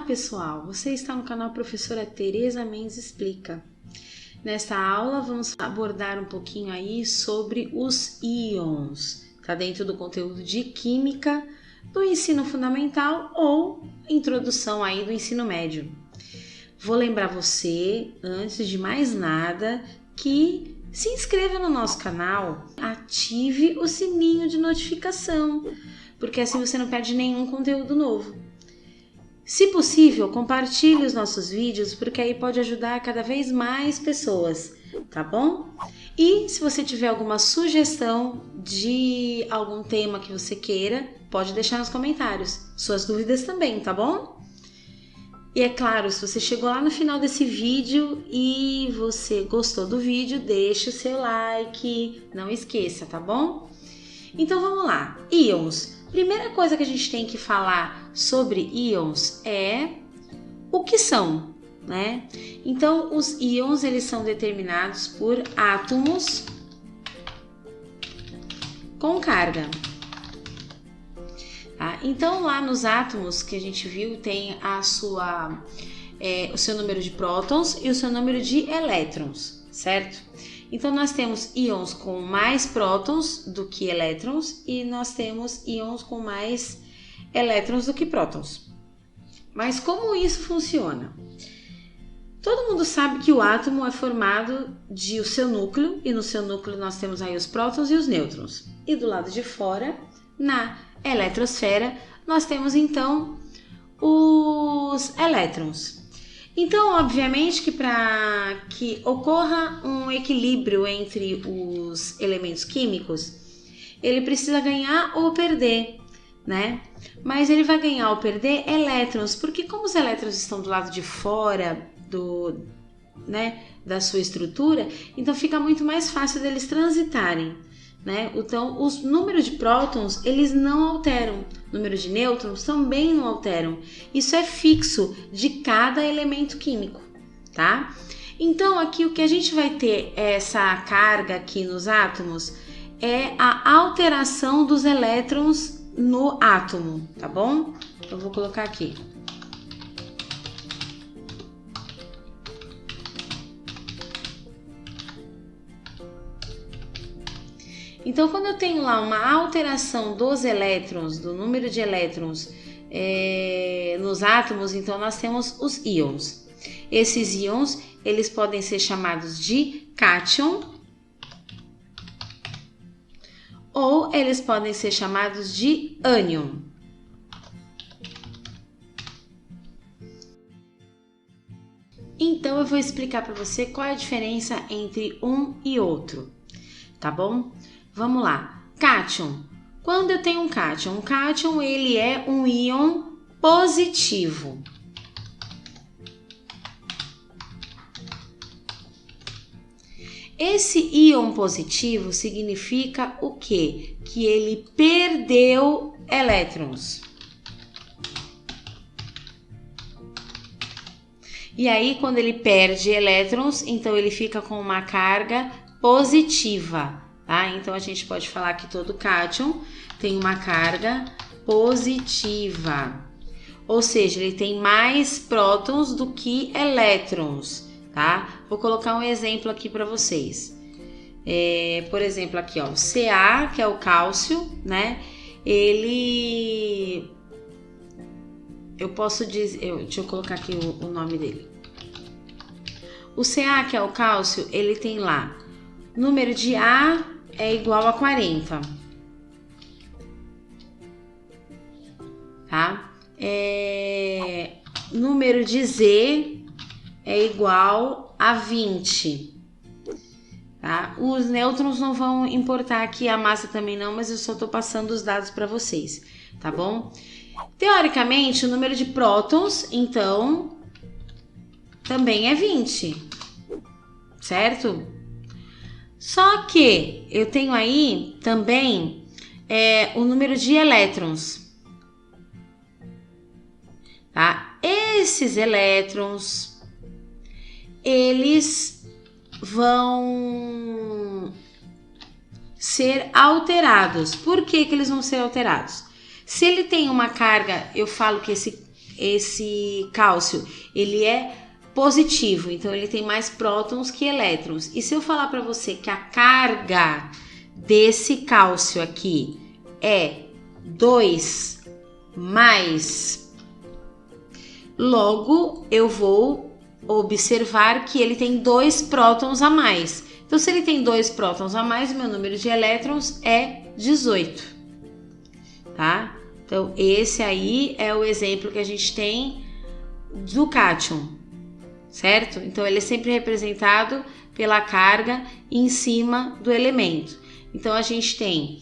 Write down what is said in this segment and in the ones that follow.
pessoal, você está no canal Professora Tereza Mendes Explica. Nesta aula vamos abordar um pouquinho aí sobre os íons. Está dentro do conteúdo de Química do ensino fundamental ou introdução aí do ensino médio. Vou lembrar você, antes de mais nada, que se inscreva no nosso canal, ative o sininho de notificação, porque assim você não perde nenhum conteúdo novo. Se possível, compartilhe os nossos vídeos, porque aí pode ajudar cada vez mais pessoas, tá bom? E se você tiver alguma sugestão de algum tema que você queira, pode deixar nos comentários. Suas dúvidas também, tá bom? E é claro, se você chegou lá no final desse vídeo e você gostou do vídeo, deixe o seu like, não esqueça, tá bom? Então vamos lá, íons. Primeira coisa que a gente tem que falar sobre íons é o que são, né? Então, os íons, eles são determinados por átomos com carga. Tá? Então, lá nos átomos que a gente viu, tem o seu número de prótons e o seu número de elétrons, certo? Então, nós temos íons com mais prótons do que elétrons e nós temos íons com mais elétrons do que prótons. Mas como isso funciona? Todo mundo sabe que o átomo é formado de o seu núcleo e no seu núcleo nós temos aí os prótons e os nêutrons. E do lado de fora, na eletrosfera, nós temos então os elétrons. Então, obviamente que para que ocorra um equilíbrio entre os elementos químicos, ele precisa ganhar ou perder, né? Mas ele vai ganhar ou perder elétrons, porque como os elétrons estão do lado de fora da sua estrutura, então fica muito mais fácil deles transitarem, né? Então, os números de prótons, eles não alteram. Números de nêutrons também não alteram. Isso é fixo de cada elemento químico, tá? Então, aqui o que a gente vai ter essa carga aqui nos átomos é a alteração dos elétrons no átomo, tá bom? Eu vou colocar aqui. Então, quando eu tenho lá uma alteração dos elétrons, do número de elétrons nos átomos, então nós temos os íons. Esses íons, eles podem ser chamados de cátion ou eles podem ser chamados de ânion. Então, eu vou explicar para você qual é a diferença entre um e outro, tá bom? Vamos lá, cátion. Quando eu tenho um cátion ele é um íon positivo. Esse íon positivo significa o quê? Que ele perdeu elétrons. E aí, quando ele perde elétrons, então ele fica com uma carga positiva. Tá? Então, a gente pode falar que todo cátion tem uma carga positiva, ou seja, ele tem mais prótons do que elétrons, tá? Vou colocar um exemplo aqui para vocês. Por exemplo, aqui, ó, o Ca, que é o cálcio, né? Eu posso dizer, deixa eu colocar aqui o nome dele. O Ca, que é o cálcio, ele tem lá número de A é igual a 40, tá? Número de Z é igual a 20, tá? Os nêutrons não vão importar aqui, a massa também não, mas eu só tô passando os dados para vocês, tá bom? Teoricamente, o número de prótons, então, também é 20, certo? Só que eu tenho aí também o número de elétrons, tá? Esses elétrons, eles vão ser alterados. Por que que eles vão ser alterados? Se ele tem uma carga, eu falo que esse cálcio, ele é positivo, então ele tem mais prótons que elétrons. E se eu falar para você que a carga desse cálcio aqui é 2 mais, logo eu vou observar que ele tem 2 prótons a mais. Então, se ele tem 2 prótons a mais, meu número de elétrons é 18, tá? Então, esse aí é o exemplo que a gente tem do cátion, certo? Então, ele é sempre representado pela carga em cima do elemento. Então, a gente tem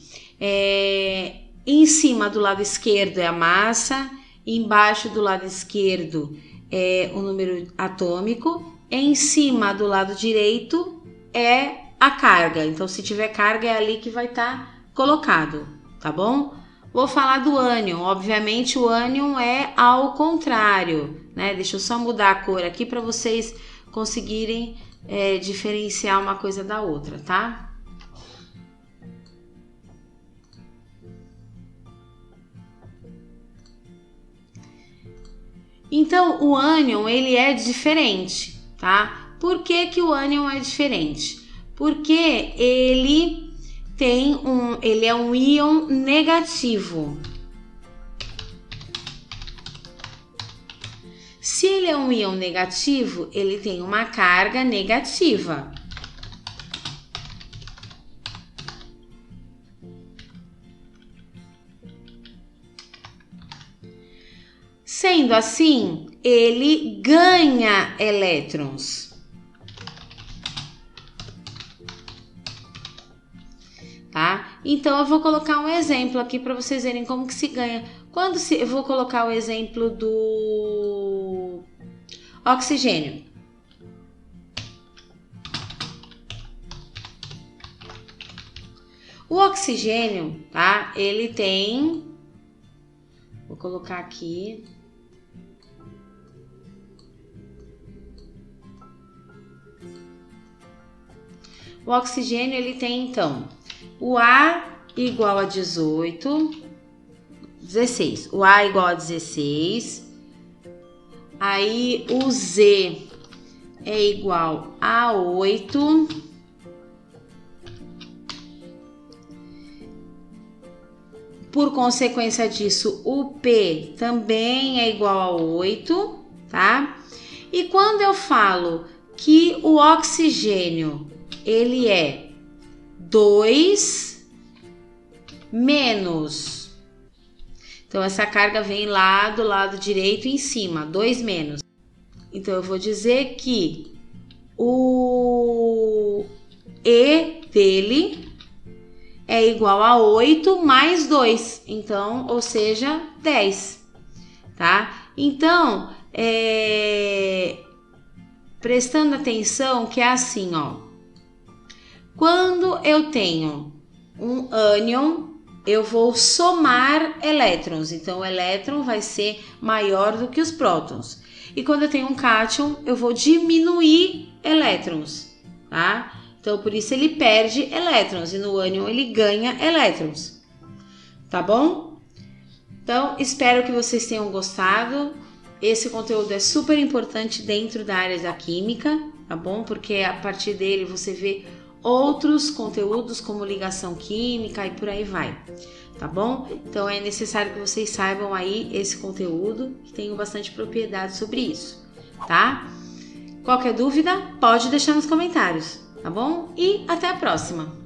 em cima do lado esquerdo é a massa, embaixo do lado esquerdo é o número atômico, em cima do lado direito é a carga. Então, se tiver carga, é ali que vai estar colocado, tá bom? Vou falar do ânion. Obviamente, o ânion é ao contrário, né? Deixa eu só mudar a cor aqui para vocês conseguirem diferenciar uma coisa da outra, tá? Então, o ânion, ele é diferente, tá? Por que que o ânion é diferente? Porque ele é um íon negativo. Se ele é um íon negativo, ele tem uma carga negativa. Sendo assim, ele ganha elétrons. Tá? Então, eu vou colocar um exemplo aqui para vocês verem como que se ganha. Eu vou colocar o exemplo do oxigênio. O oxigênio, tá? Ele tem... Vou colocar aqui... O oxigênio, ele tem, então, o A igual a 16. O A igual a 16. Aí, o Z é igual a 8. Por consequência disso, o P também é igual a 8, tá? E quando eu falo que o oxigênio ele é 2 menos. Então, essa carga vem lá do lado direito em cima, 2 menos. Então, eu vou dizer que o E dele é igual a 8 mais 2. Então, ou seja, 10. Tá? Então, prestando atenção que é assim, ó. Quando eu tenho um ânion, eu vou somar elétrons. Então, o elétron vai ser maior do que os prótons. E quando eu tenho um cátion, eu vou diminuir elétrons, tá? Então, por isso ele perde elétrons. E no ânion ele ganha elétrons. Tá bom? Então, espero que vocês tenham gostado. Esse conteúdo é super importante dentro da área da química, tá bom? Porque a partir dele você vê outros conteúdos como ligação química e por aí vai, tá bom? Então é necessário que vocês saibam aí esse conteúdo, que tenho bastante propriedade sobre isso, tá? Qualquer dúvida, pode deixar nos comentários, tá bom? E até a próxima!